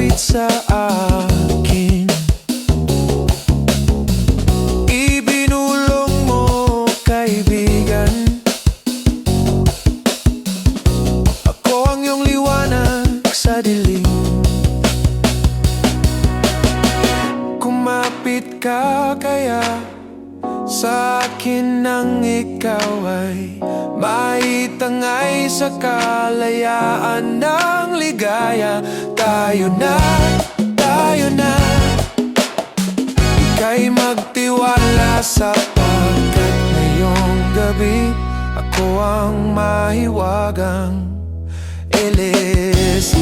lumapit sa akin. Ibinulong mo, kaibigan, ako ang iyong liwanag sa dilim. Kumapit ka kaya sa akin nang ikaw ay maitangay sa kalayaan ng ligaya. Tayo na, ika'y magtiwala sapagkat ngayong gabi ako ang mahiwagang Elise.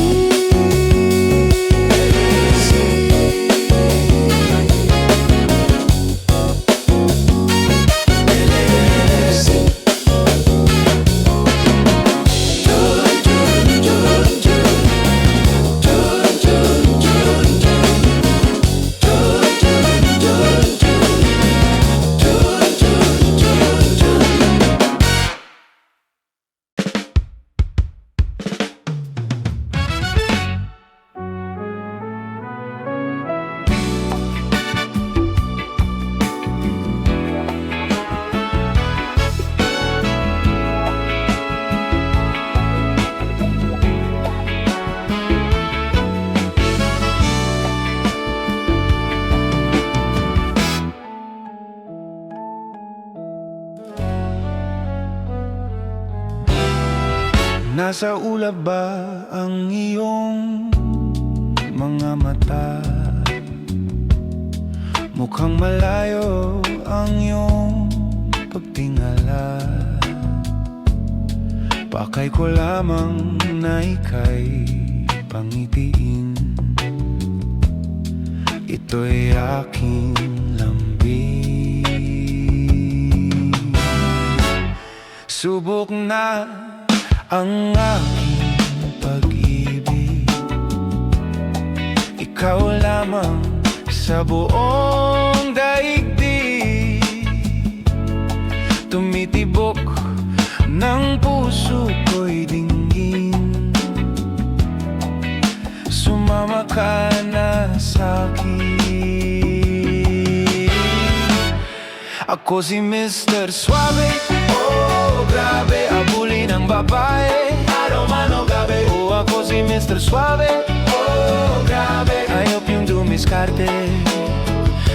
Nasa ulap ba ang iyong mga mata? Mukhang malayo ang iyong pagtingala. Pakay ko lamang na ika'y pangitiin. Ito'y aking lambing. Subok na ang aking pag-ibig, ikaw lamang sa buong daigdig. Tumitibok ng puso ko'y dinggin. Sumama ka na sa'kin. Ako si Mr. Suave. Oh, grabe, abuli ng babae. Aromano gabi. Oh, ako si Mr. Suave. Oh, grabe, ayop yung dumiskarte.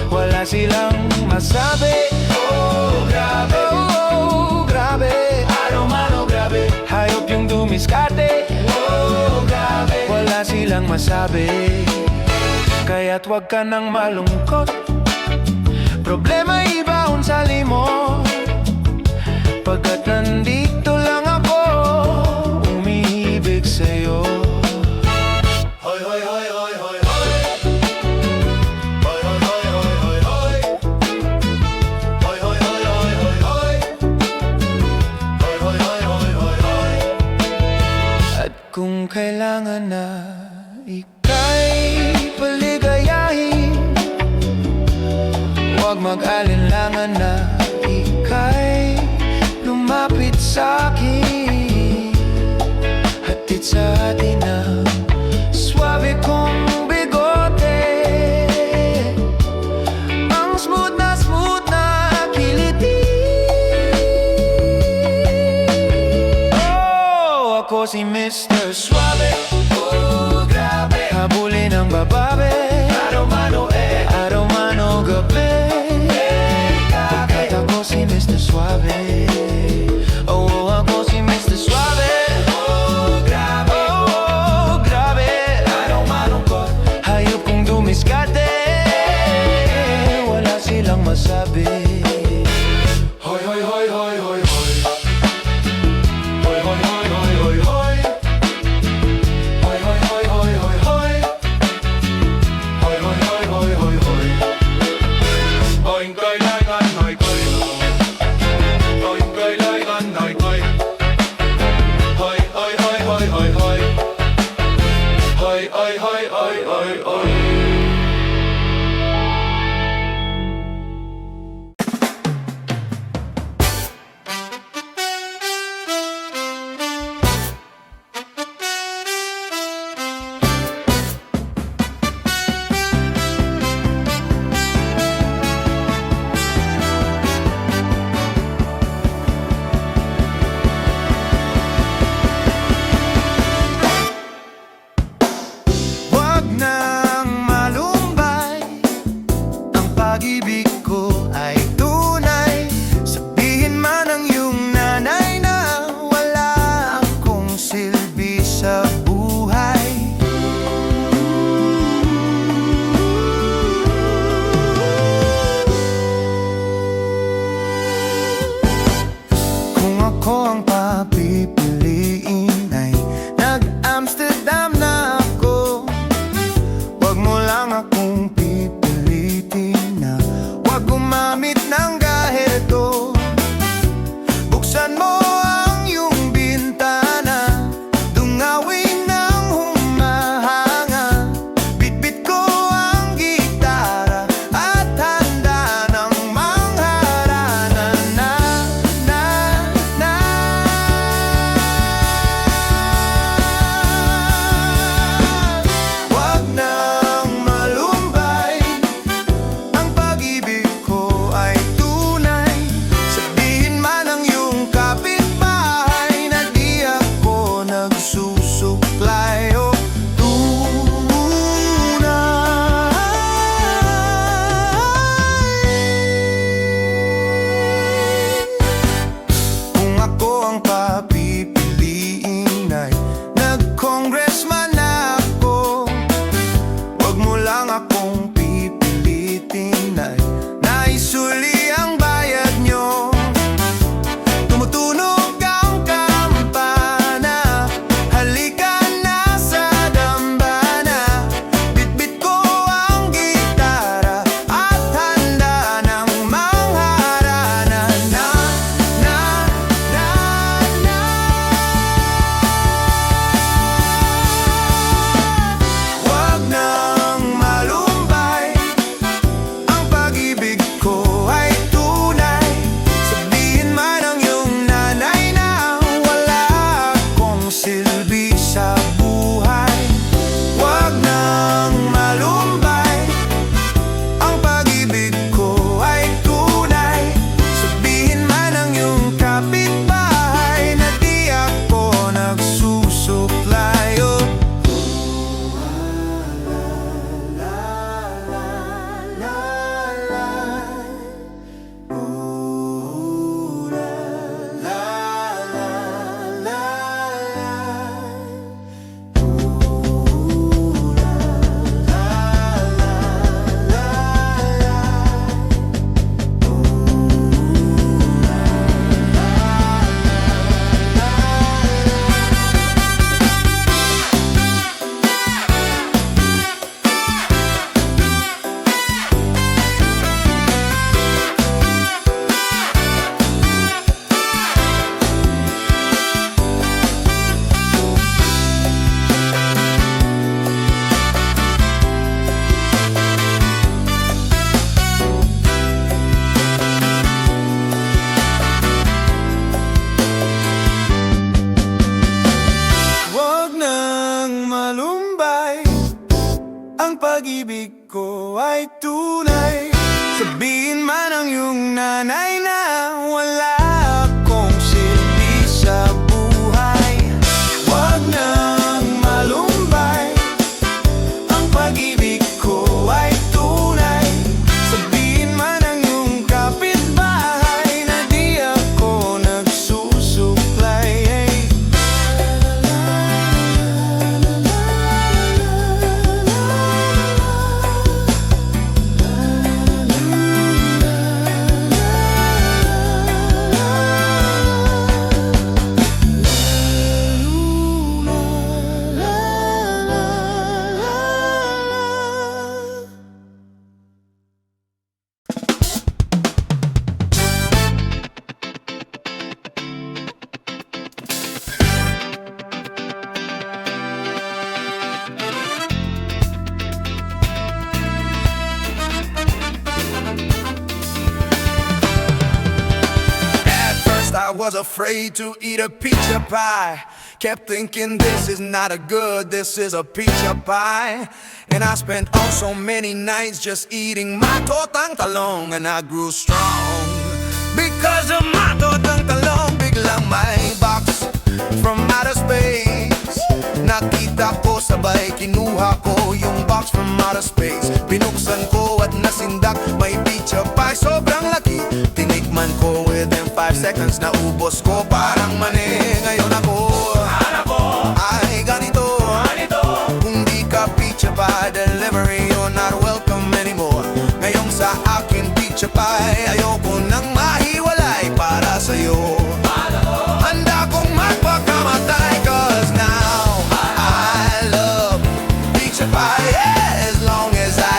Wala silang masabi. Oh, grabe. Oh, grabe. Aromano grabe. Hayop yung dumiskarte. Oh, grabe. Wala silang masabi. Kaya't wag ka nang malungkot. Problema ibaon sa limot. Pagkat nandito lang ako, umiibig sa'yo. Hoy, hoy, hoy, hoy, hoy, hoy. Hoy, hoy, hoy, hoy, hoy, hoy. Hoy, hoy, hoy, hoy, hoy, hoy. Hoy, hoy, hoy, hoy, hoy, hoy. At kung kailangan na ika'y paligayahin, huwag mag-alinlangan na ika'y lumapit sa'kin. Hatid sa atin ang suabe kong bigote, ang smooth na kiliti. Oh, ako si Mr. Suave. Oh, grabe, habulin ang babae. Aromano aromano gabi. Pagkat ako si Mr. Suave. Oh, ako si Mr. Suave. Oh, grabe. Oh, grabe. Anong malungkot, hayop kong dumiskate. Wala silang masabi. Hoy, hoy, hoy, hoy, hoy, hoy. Hoy, hoy, hoy, hoy, hoy, hoy. Hoy, hoy, hoy, hoy, hoy, hoy. Hoy, hoy, hoy, hoy, hoy, hoy. Hoy, kailangan, hoy, hoy. Hoy, kailangan, hoy, hoy. Hoy, hoy, hoy, hoy, hoy, hoy. Hoy, hoy, hoy, hoy, hoy, hoy. akong pipilitin na huwag gumamit ng gaheto. Buksan mo ang iyong bintana, dungawin ng humahanga. Bitbit ko ang gitara at handa ng mangharana na. Huwag nang malumbay, ang pag-ibig ko ay tunay. Sabihin man ang iyong kapitbahay na di ako nagsusuklay o kung ako ang papipiliin ay nag-congressman na ako. Huwag mo lang akong pipilitin ay naisuli ang bayad nyo. Tumutunog ang kampana, halika na sa dambana. Bitbit ko ang gitara at handa ng mangharana na. Huwag nang malumbay, ang pag-ibig ko ay tunay. Sabihin man ang iyong nanay na wala akong silbi sa buhay. Huwag nang malumbay, ang pag-ibig ko ay tunay. Sabihin man ang iyong kapitbahay na di ako nagsusuklay o huwag nang malumbay, ang pag-ibig ko ay tunay. Sabihin man ang iyong nanay na wala akong silbi sa buhay. Huwag nang malumbay, ang pag-ibig ko ay tunay. Sabihin man ang iyong kapitbahay na di ako nagsusuklay. I was afraid to eat a pizza pie. Kept thinking this is not a good, this is a pizza pie. And I spent oh so many nights just eating my tortang talong. And I grew strong because of my tortang talong. Biglang may box from outer space. Nakita ko sabay, kinuha ko yung box from outer space. Binuksan ko at nasindak, may pizza pie, sobrang laki. Tinikman ko within 5 seconds, naubos ko parang mani. Ngayon ako ay ganito. Kung di ka pizza pie delivery, you're not welcome anymore. Ngayong sa akin pizza pie, ayoko nang mahiwalay para sa'yo. Handa kong magpakamatay, cause now I love pizza pie, as long as I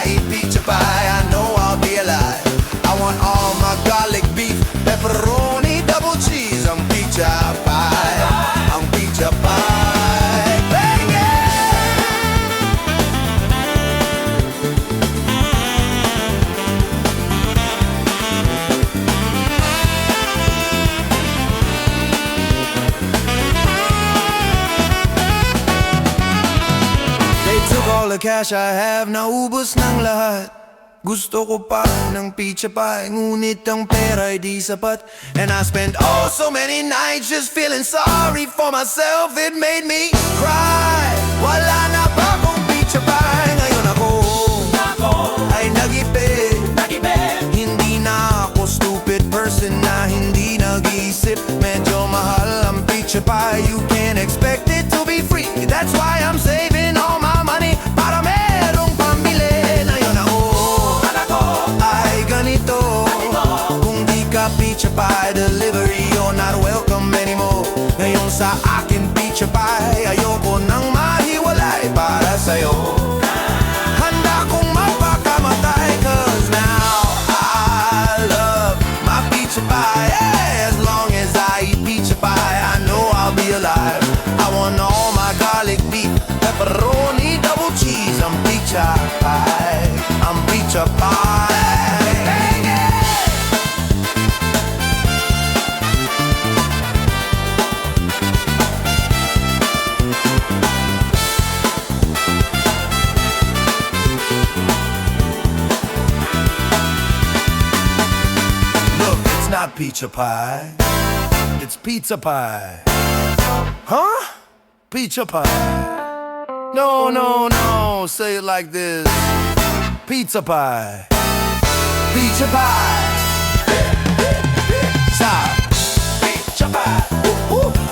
cash I have, naubos ng lahat. Gusto ko pa ng pizza pie, ngunit ang pera'y di sapat. And I spent oh so many nights just feeling sorry for myself. It made me cry. Wala na ba akong pizza pie? Ngayon ako ay nag-ipid. Hindi na ako stupid person na hindi nag-iisip. Medyo mahal ang pizza pie, you can't expect it to be free. That's why I'm saving all my money para merong pambili. Ngayon ako ay ganito. Kung di ka pizza pie delivery, you're not welcome anymore. Ngayon sa akin pizza pie, ayoko nang mahiwalay para sa'yo. Handa kong mapakamatay, cause now I love my pizza pie. Yeah, as long as I eat pizza pie, I know I'll be alive. I want all my garlic beef, pepperoni, double cheese. I'm pizza pie, I'm pizza pie. Look, it's not pizza pie, it's pizza pie. Huh? Pizza pie. No, no, no, say it like this. Pizza pie. Pizza pie. Stop. Pizza pie.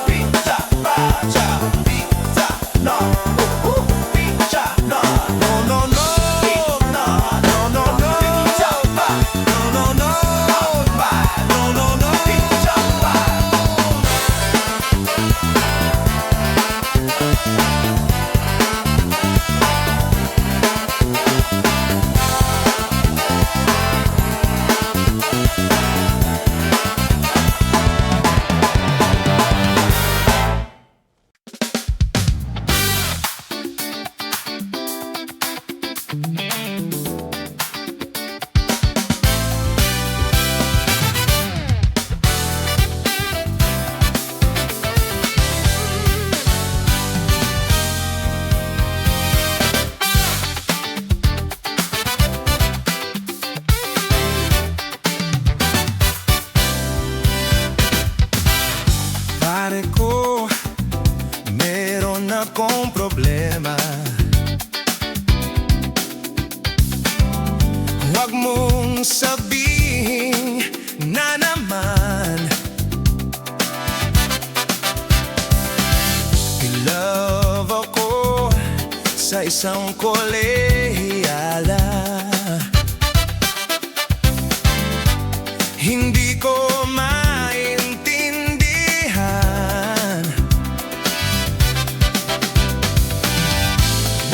Pizza pie. Pizza. No. Pizza. No. No, no, no. No, no, no, no. Pizza pie. No, no, no. No, no, no. Pizza pie. Pare ko, meron akong problema. Huwag mong sabihin na naman in love ako sa isang kolehiyala. Hindi ko maintindihan.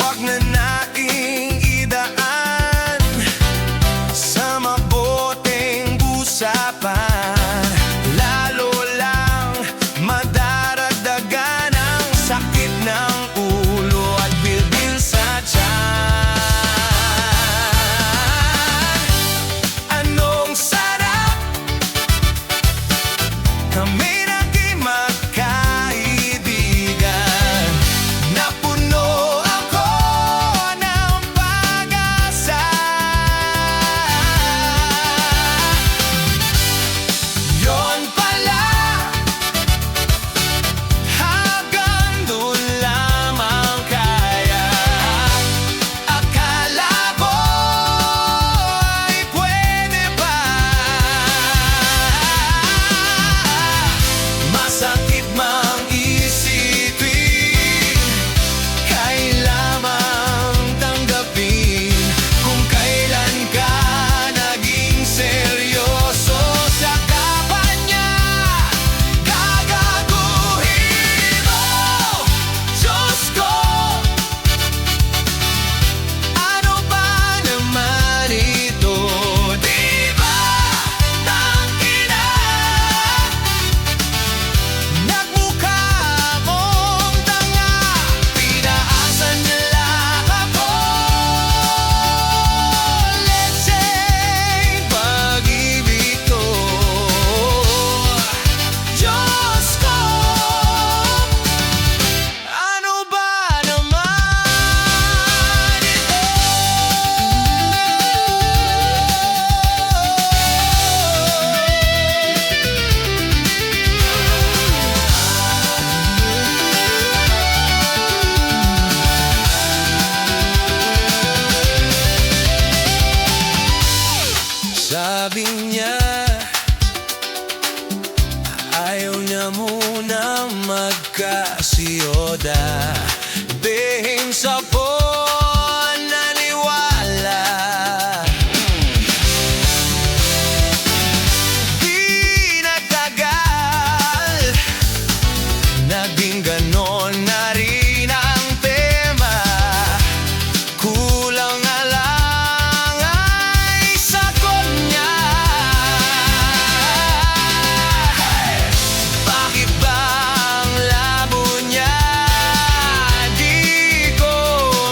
Wag na nating idaan sa mabuting usapan. Lalo lang madaragdagan ang sakit ng ulo at bilbil sa tiyan. Sabi niya ayaw niya muna magkasiyoda. Dihim sa buwan naniwala. Di nagtagal, naging ganon na rin ang tema. Kulang na lang ay sagot niya. Bakit ba ang labo niya? Di ko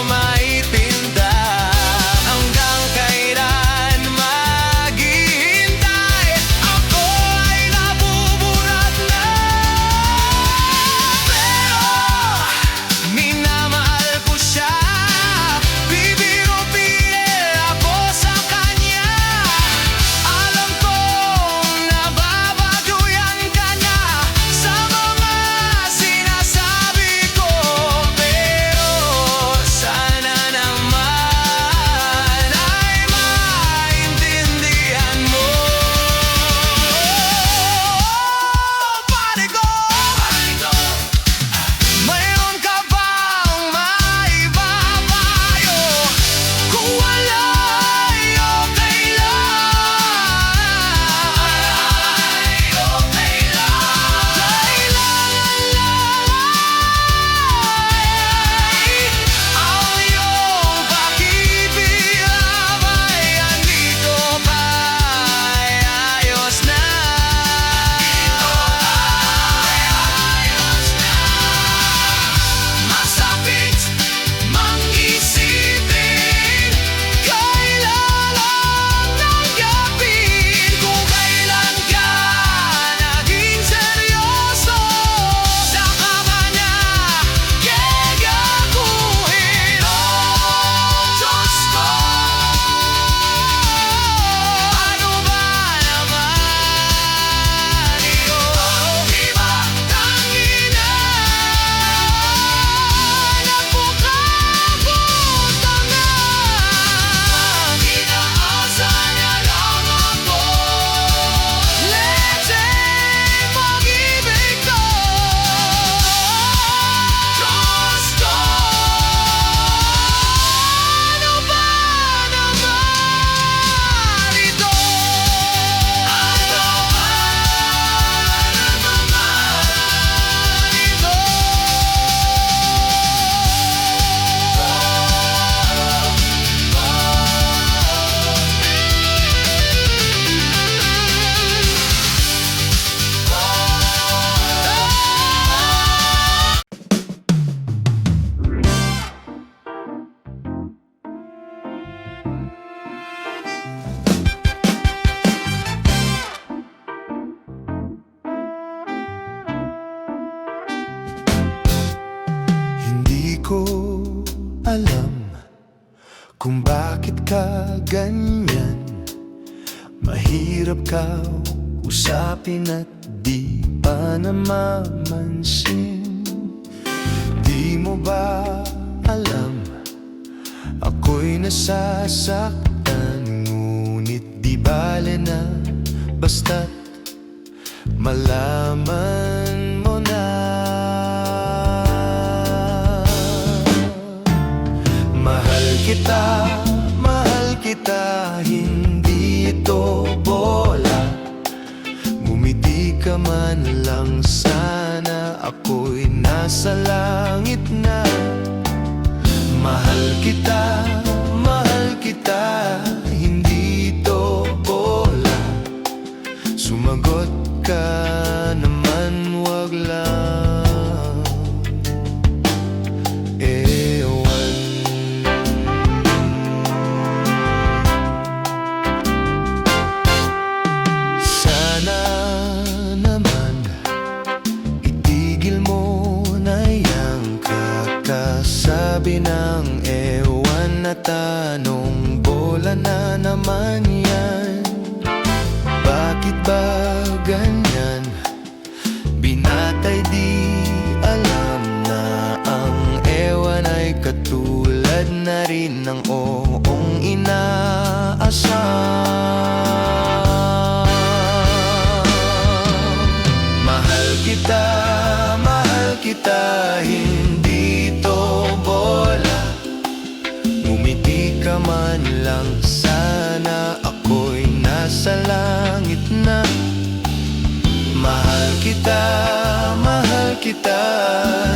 maitinda. Hanggang kailan maghihintay? Ako ay nabuburat na. Pero minamahal ko siya. Bibiro-biro ako sa kanya. Alam kong nababaguyan ka na sa mga sinasabi ko. Pero sana naman ay maintindihan mo. Pare ko, mayroon ka bang maibabayo? Kung wala'y okay lang. Kailangan lang ang iyong pag-ibig. Abay, andito pa ay ayos na. Masakit mang isipin, kailangan tanggapin. Kung kailan ka naging seryoso, saka ka na gagaguhin. Diyos ko, ano ba naman ito? Di ba tangina? Napukabot na. Inaasa niya lang ako. Letseng pag-ibig ko. Diyos ko, ano ba naman ito? Ano ba naman ito? Hindi ko alam kung bakit ka ganyan. Mahirap ka usapin at di pa namamansin. Di mo ba alam ako'y nasasaktan? Ngunit di bale na basta't malaman mo na. Mahal kita, hindi ito bola. Ngumiti ka man lang sana, ako'y nasa langit na. Mahal kita, hindi ito bola. Sumagot ka naman, wag lang ewan. Sana naman itigil mo na yang kakasabi ng ewan na tanong. Bola na naman yan. Bakit ba ganyan? Binatay di alam na ang ewan ay katulad na rin ng oong inaasam. kita, hindi to bola. Ngumiti ka man lang, sana ako'y nasa langit na. Mahal kita,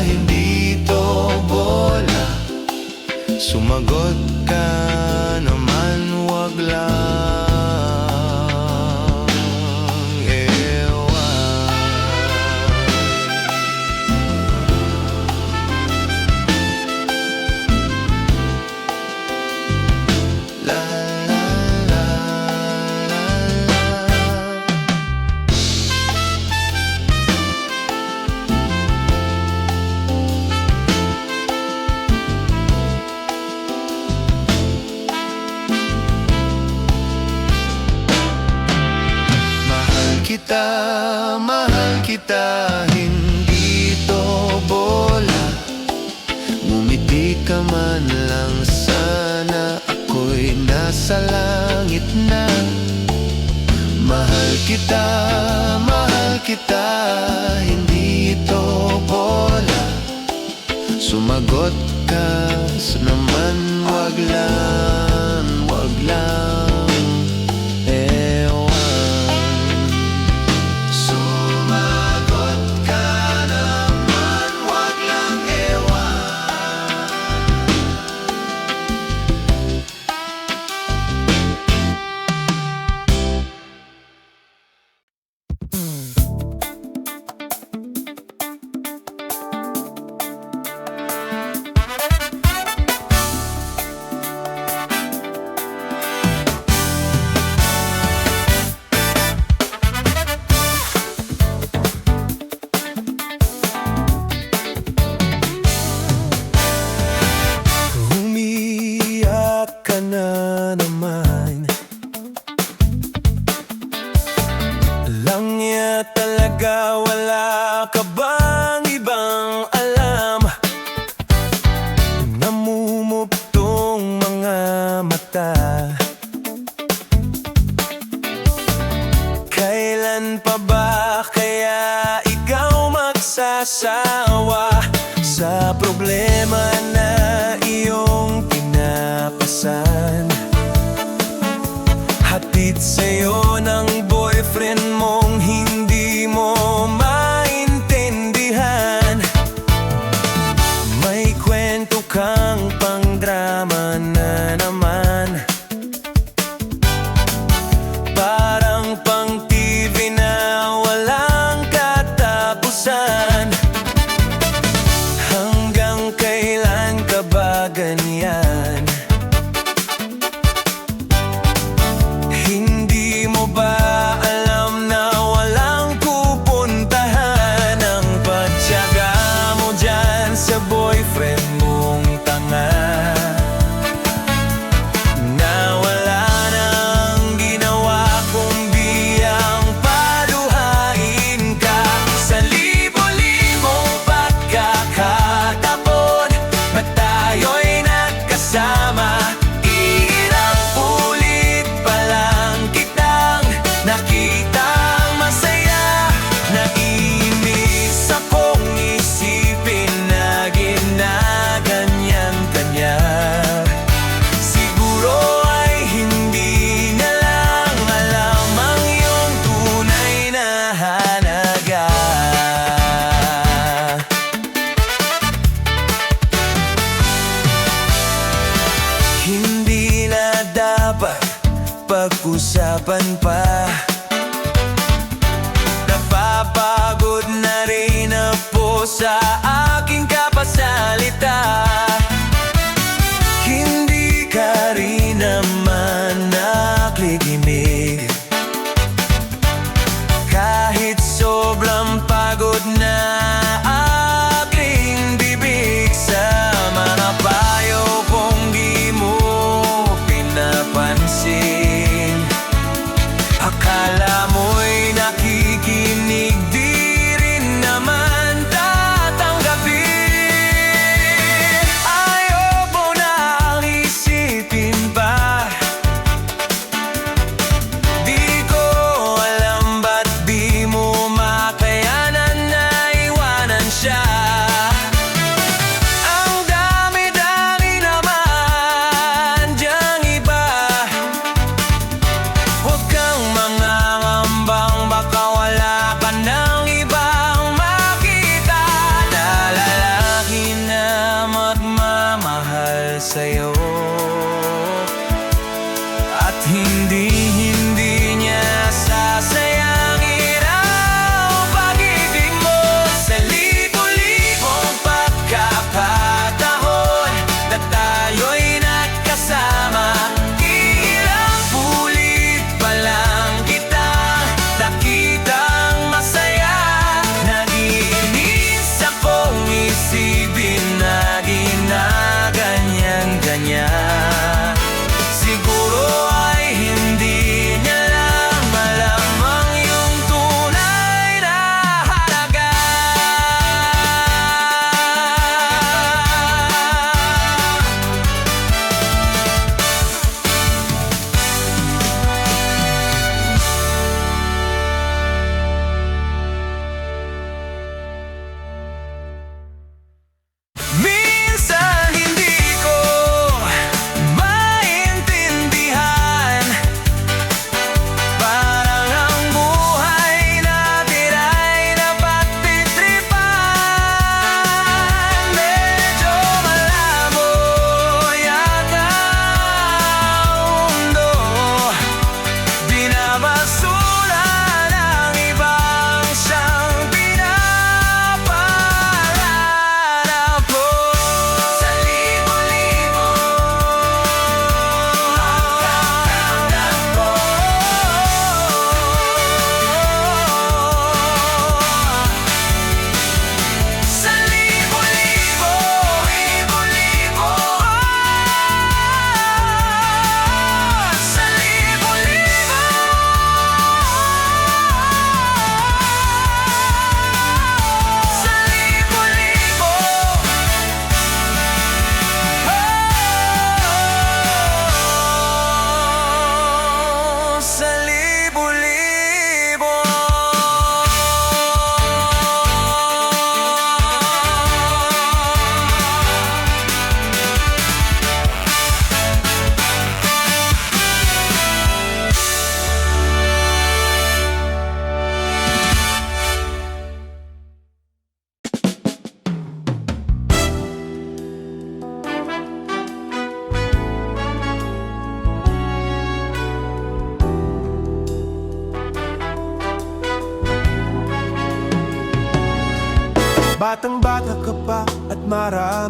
hindi to bola. Sumagot ka naman, wag lang ewan. La la la la la. Mahal kita, hindi to bola. Ngumiti ka man lang, sana ako'y nasa langit na. Mahal kita, hindi to bola. Sumagot ka naman, wag lang ewan. Sumagot ka naman, wag lang ewan. Umiyak ka na naman. Lang niya talaga, wala ka bang ibang alam? Namumugtong mga mata. Kailan pa ba kaya ikaw magsasawa sa problema na iyong pinapasan? Hatid sa'yo ng boyfriend mong hindi mo maintindihan. May kwento kang pangdrama na naman. Parang pang TV na walang katapusan. Hanggang kailan ka ba ganyan? Hindi mo ba alam na walang pupuntahan ang pagtiyaga mo dyan sa boyfriend mong tanga? Na wala nang ginawa kundi ang paluhain ka sa libo-libong pagkakataon. Ba't tayo'y nagkasama? Hirap ulit pa lang kitang nakitang masaya. Nainis akong isipin na ginaganyan kanya. Siguro ay hindi na lang alam ang iyong tunay na halaga. Hindi na dapat pag-usapan pa. Napapagod na rin ako sa aking kapasalita. Hindi ka rin naman nakikinig. Kahit sobrang pagod na aking bibig sa mga payo kong di mo pinapansin. Akala mo'y nakikinig, di rin naman tatanggapin.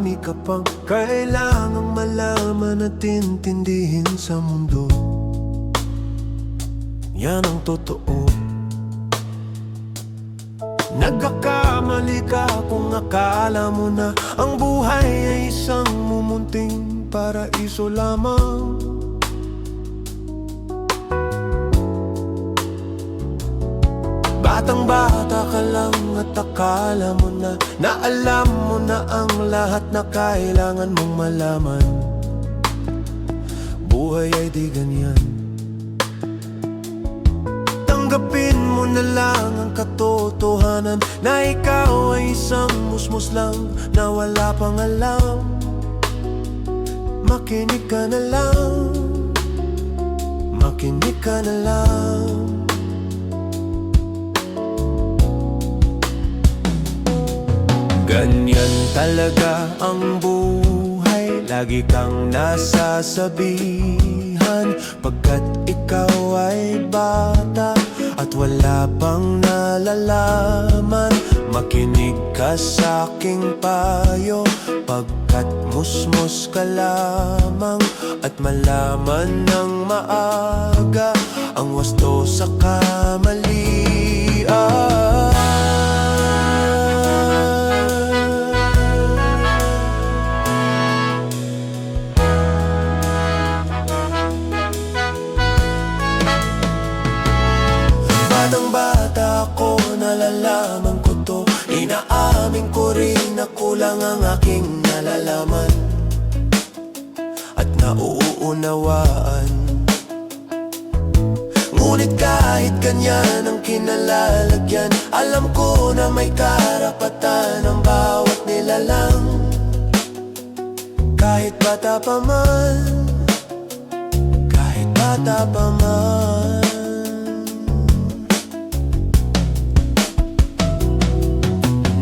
marami ka pang kailangang malaman at intindihin sa mundo. Yan ang totoo. Nagkakamali ka kung akala mo na ang buhay ay isang mumunting paraiso lamang. Batang-bata ka lang at akala mo na alam mo na ang lahat na kailangan mong malaman. Buhay ay di ganyan. Tanggapin mo na lang ang katotohanan na ikaw ay isang musmus lang na wala pang alam. Makinig ka na lang, makinig ka na lang. Ganyan talaga ang buhay, lagi kang nasasabihan pagkat ikaw ay bata at wala pang nalalaman. Makinig ka sa aking payo pagkat musmos ka lamang at malaman ng maaga ang wasto sa kamalian. Batang-bata ako, nalalaman ko to. Inaamin ko rin na kulang ang aking nalalaman at nauunawaan. Ngunit kahit ganyan ang kinalalagyan, alam ko na may karapatan ang bawat nilalang. Kahit bata pa man, kahit bata pa man.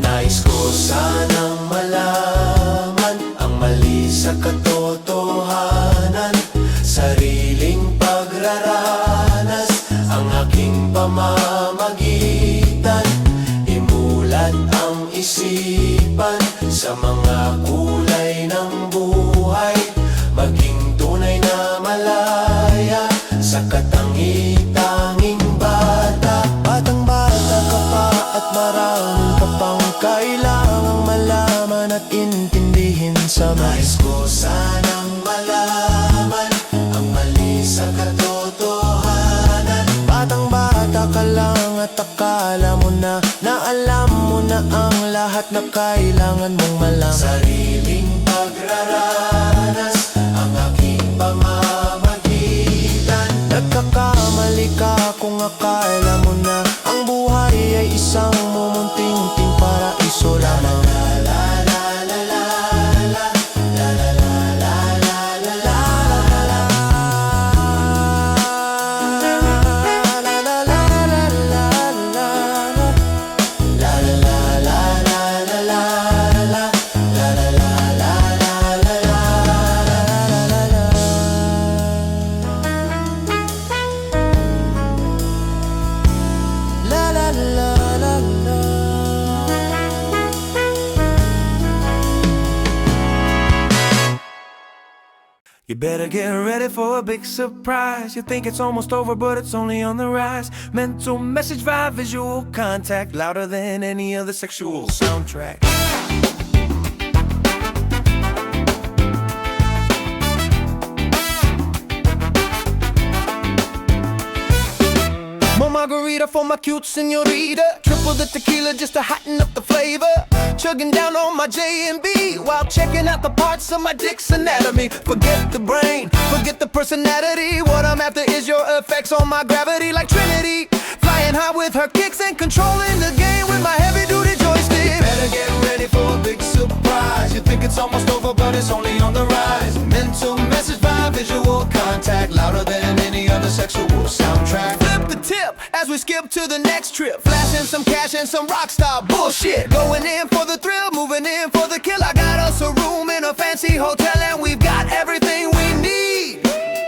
Nais ko sanang malaman ang mali sa katotohanan, sariling pagraranas ang aking pamamagitan. Imulat ang isipan sa mga kulay ng buhay, maging tunay na malaya sa katangi-tanging bata. Batang-bata ka pa at maraming ka pang kailangang malaman at intindihin sa nais ko sanang malaman ang mali sa katotohanan. Batang-bata ka lang at akala mo na alam mo na ang lahat na kailangan mong malaman. Sariling pagraranas ang aking pamamagitan. Nagkakamali ka kung akala mo na ang buhay ay isang mumunting paraiso lamang. You better get ready for a big surprise. You think it's almost over, but it's only on the rise. Mental message via visual contact, louder than any other sexual soundtrack. More margarita for my cute senorita. Triple the tequila just to heighten up the flavor. Chugging down on my J&B while checking out the parts of my dick's anatomy. Forget the brain, forget the personality. What I'm after is your effects on my gravity, like Trinity. Flying high with her kicks and controlling the game with my heavy-duty joystick. Better get ready for a big surprise. You think it's almost over, but it's only on the rise. Mental message by visual contact, louder than any other sexual soundtrack. Flip the tip as we skip to the next trip. Flashing some cash and some rock star bullshit. Going in for the thrill, moving in for the kill. I got us a room in a fancy hotel and we've got everything we need.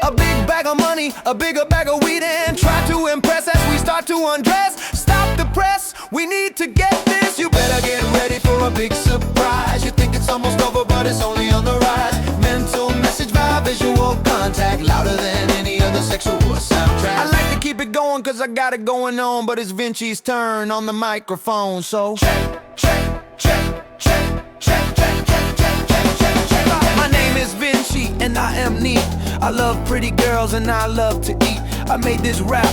A big bag of money, a bigger bag of weed, and try to impress as we start to undress. Stop the press, we need to get this. You better get ready for a big surprise. You think it's almost over, but it's visual contact louder than any other sexual soundtrack. I like to keep it going cause I got it going on, but it's Vinci's turn on the microphone, so check, check, check, check, check, check, check, check, check, check, check. My name is Vinci and I am neat. I love pretty girls and I love to eat. I made this rap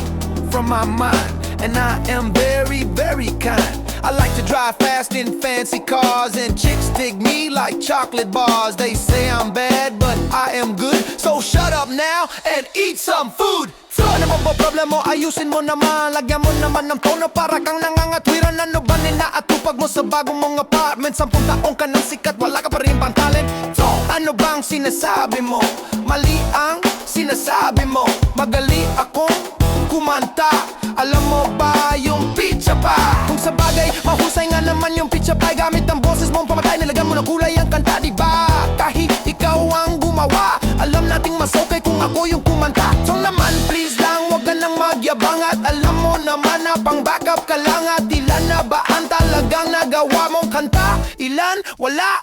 from my mind and I am very, very kind. I like to drive fast in fancy cars, and chicks dig me like chocolate bars. They say I'm bad, but I am good, so shut up now and eat some food. Ano mo ba problema mo? Ayusin mo naman. Lagyan mo naman ng tono para kang nangangatwiran. Ano ba ninaatupag mo sa bagong mong apartment? 10 taong ka nang sikat, wala ka pa rin pang talent. So, ano bang sinasabi mo? Mali ang sinasabi mo. Magali akong kumanta. Alam mo ba yung pizza pie? Kung sa bagay, mahusay nga naman yung pizza pie. Gamit ang boses mong pamatay, nilagyan mo ng kulay ang kanta, diba? Kahit ikaw ang gumawa, alam nating mas okay kung ako yung kumanta. So naman, please lang, wag ka nang magyabang. At alam mo naman na pang backup ka lang. At ilan na ba ang talagang nagawa mong kanta? Ilan? Wala